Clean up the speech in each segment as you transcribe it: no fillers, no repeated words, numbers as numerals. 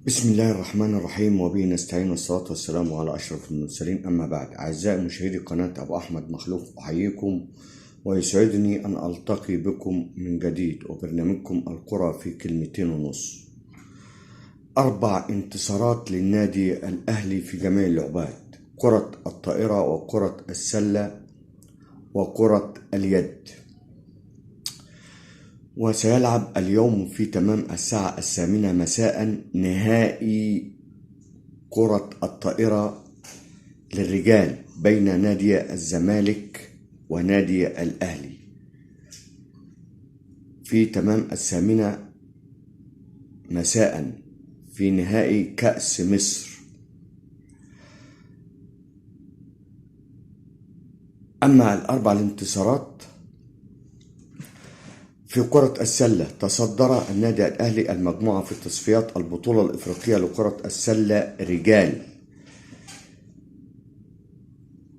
بسم الله الرحمن الرحيم، وبه نستعين، والصلاة والسلام على أشرف المرسلين. أما بعد، أعزائي مشاهدي قناة أبو أحمد مخلوف، أحييكم ويسعدني أن ألتقي بكم من جديد وبرنامجكم الكرة في كلمتين ونص. 4 انتصارات للنادي الأهلي في جميع اللعبات: كرة الطائرة وكرة السلة وكرة اليد. وسيلعب اليوم في تمام الساعة 8 مساء نهائي كرة الطائرة للرجال بين نادي الزمالك ونادي الأهلي في تمام 8 مساء في نهائي كأس مصر. أما الأربع الانتصارات في كرة السلة، تصدر النادي الأهلي المجموعة في تصفيات البطولة الإفريقية لكرة السلة رجال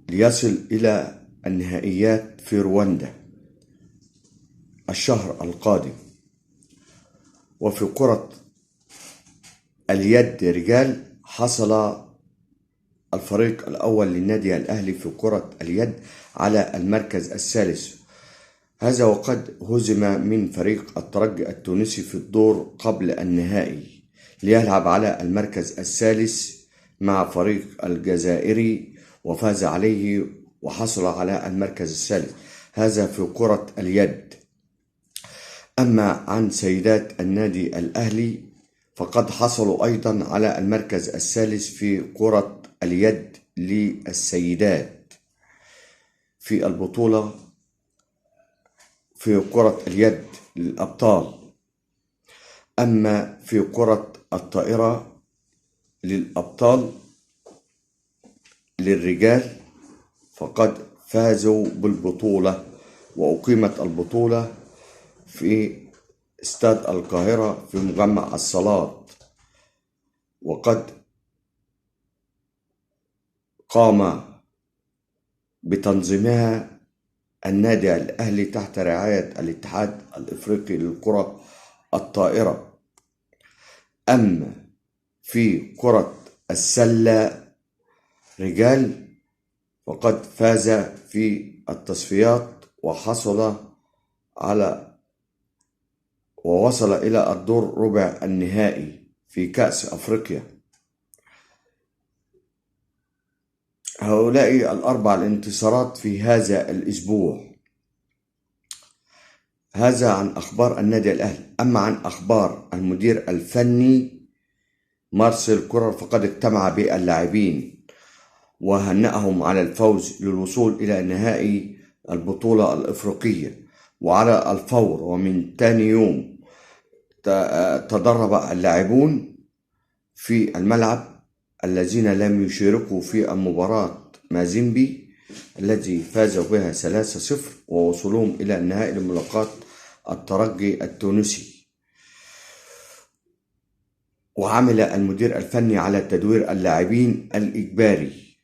ليصل إلى النهائيات في رواندا الشهر القادم. وفي كرة اليد رجال، حصل الفريق الأول للنادي الأهلي في كرة اليد على المركز الثالث، هذا وقد هزم من فريق الترجي التونسي في الدور قبل النهائي، ليلعب على المركز الثالث مع فريق الجزائري وفاز عليه وحصل على المركز الثالث. هذا في كرة اليد. أما عن سيدات النادي الأهلي فقد حصلوا أيضا على المركز الثالث في كرة اليد للسيدات في البطولة في كرة اليد للأبطال. أما في كرة الطائرة للأبطال للرجال فقد فازوا بالبطولة، وأقيمت البطولة في استاد القاهرة في مجمع الصالات، وقد قام بتنظيمها النادي الأهلي تحت رعاية الاتحاد الإفريقي للكرة الطائرة. أما في كرة السلة رجال فقد فاز في التصفيات ووصل إلى الدور ربع النهائي في كأس أفريقيا. هؤلاء الأربع الانتصارات في هذا الأسبوع. هذا عن أخبار النادي الأهلي. أما عن أخبار المدير الفني مارسيل كولر، فقد اجتمع باللاعبين وهنأهم على الفوز للوصول إلى نهائي البطولة الإفريقية وعلى الفور. ومن ثاني يوم تدرب اللاعبون في الملعب الذين لم يشاركوا في المباراة مازيمبي التي فازوا بها 3-0 ووصولهم إلى النهائي لملاقاة الترجي التونسي. وعمل المدير الفني على تدوير اللاعبين الإجباري،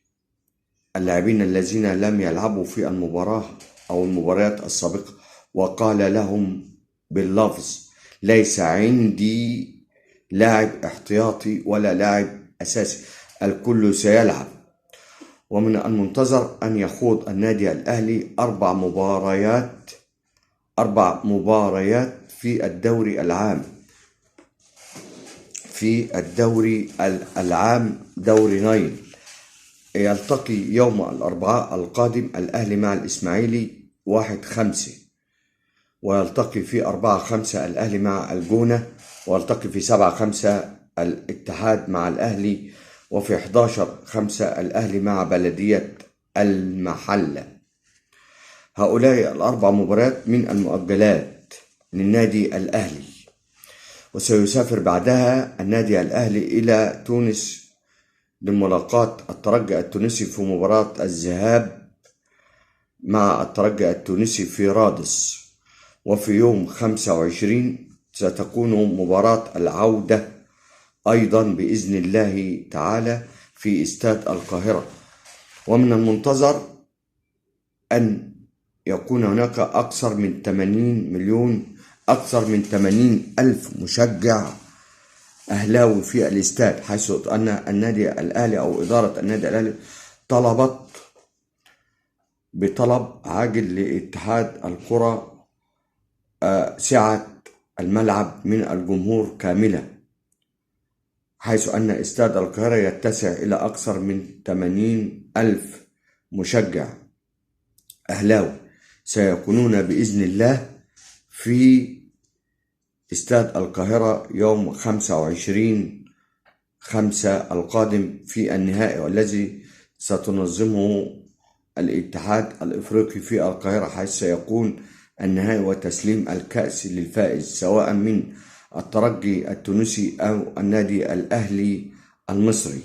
اللاعبين الذين لم يلعبوا في المباراة أو المباريات السابقة، وقال لهم باللفظ: ليس عندي لاعب احتياطي ولا لاعب أساسي، الكل سيلعب. ومن المنتظر أن يخوض النادي الأهلي 4 مباريات في الدوري العام دوري نايل. يلتقي يوم الأربعاء القادم الأهلي مع الإسماعيلي 1-5، ويلتقي في 4-5 الأهلي مع الجونة، ويلتقي في 7-5 الاتحاد مع الأهلي، وفي 11-5 الأهلي مع بلدية المحلة. هؤلاء ال4 مباريات من المؤجلات للنادي الأهلي. وسيسافر بعدها النادي الأهلي إلى تونس لملاقاة الترجي التونسي في مباراة الذهاب مع الترجي التونسي في رادس. وفي يوم 25 ستكون مباراة العودة أيضا بإذن الله تعالى في استاد القاهرة. ومن المنتظر أن يكون هناك أكثر من 80 ألف مشجع أهلاوي في الاستاد، حيث أن النادي الأهلي أو إدارة النادي الأهلي طلبت بطلب عاجل لاتحاد الكرة سعة الملعب من الجمهور كاملة، حيث أن استاد القاهرة يتسع إلى أكثر من 80,000 مشجع أهلاوي سيكونون بإذن الله في استاد القاهرة يوم 25/5 القادم في النهائي، والذي ستنظمه الاتحاد الإفريقي في القاهرة، حيث سيكون النهائي وتسليم الكأس للفائز سواء من الترجي التونسي أو النادي الأهلي المصري.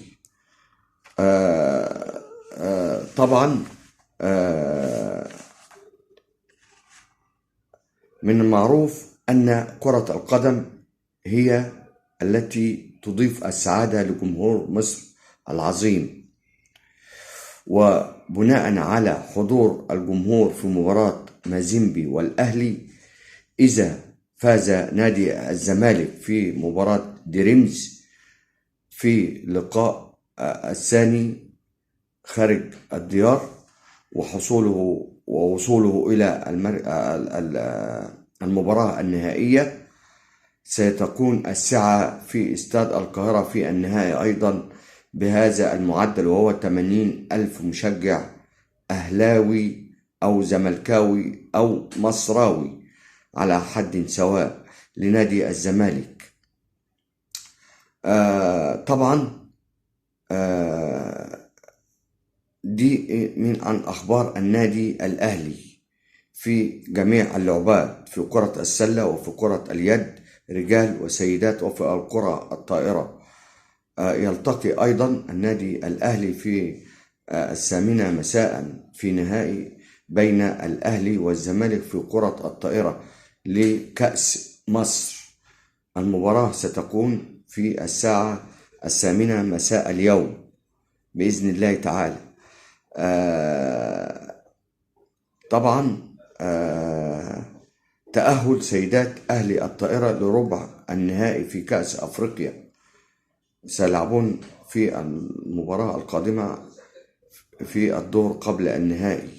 طبعا من المعروف أن كرة القدم هي التي تضيف السعادة لجمهور مصر العظيم، وبناء على حضور الجمهور في مباراة مازيمبي والأهلي، إذا فاز نادي الزمالك في مباراة ديريمز في لقاء الثاني خارج الديار ووصوله إلى المباراة النهائية، ستكون السعة في استاد القاهرة في النهائي أيضا بهذا المعدل، وهو 80,000 مشجع أهلاوي أو زملكاوي أو مصراوي على حد سواء لنادي الزمالك. طبعا دي عن أخبار النادي الأهلي في جميع اللعبات، في كرة السلة وفي كرة اليد رجال وسيدات وفي الكرة الطائرة. يلتقي أيضا النادي الأهلي في 8 مساء في نهائي بين الأهلي والزمالك في كرة الطائرة لكأس مصر. المباراة ستكون في الساعة 8 مساء اليوم بإذن الله تعالى. طبعا تأهل سيدات أهلي الطائرة لربع النهائي في كأس أفريقيا، سيلعبون في المباراة القادمة في الدور قبل النهائي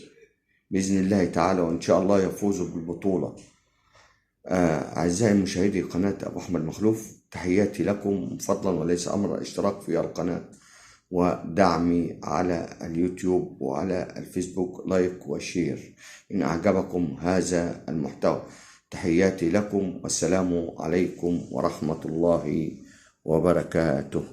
بإذن الله تعالى، وإن شاء الله يفوزوا بالبطولة. أعزائي مشاهدي قناة أبو أحمد مخلوف، تحياتي لكم فضلا وليس أمر الاشتراك في القناة ودعمي على اليوتيوب وعلى الفيسبوك، لايك وشير إن أعجبكم هذا المحتوى. تحياتي لكم والسلام عليكم ورحمة الله وبركاته.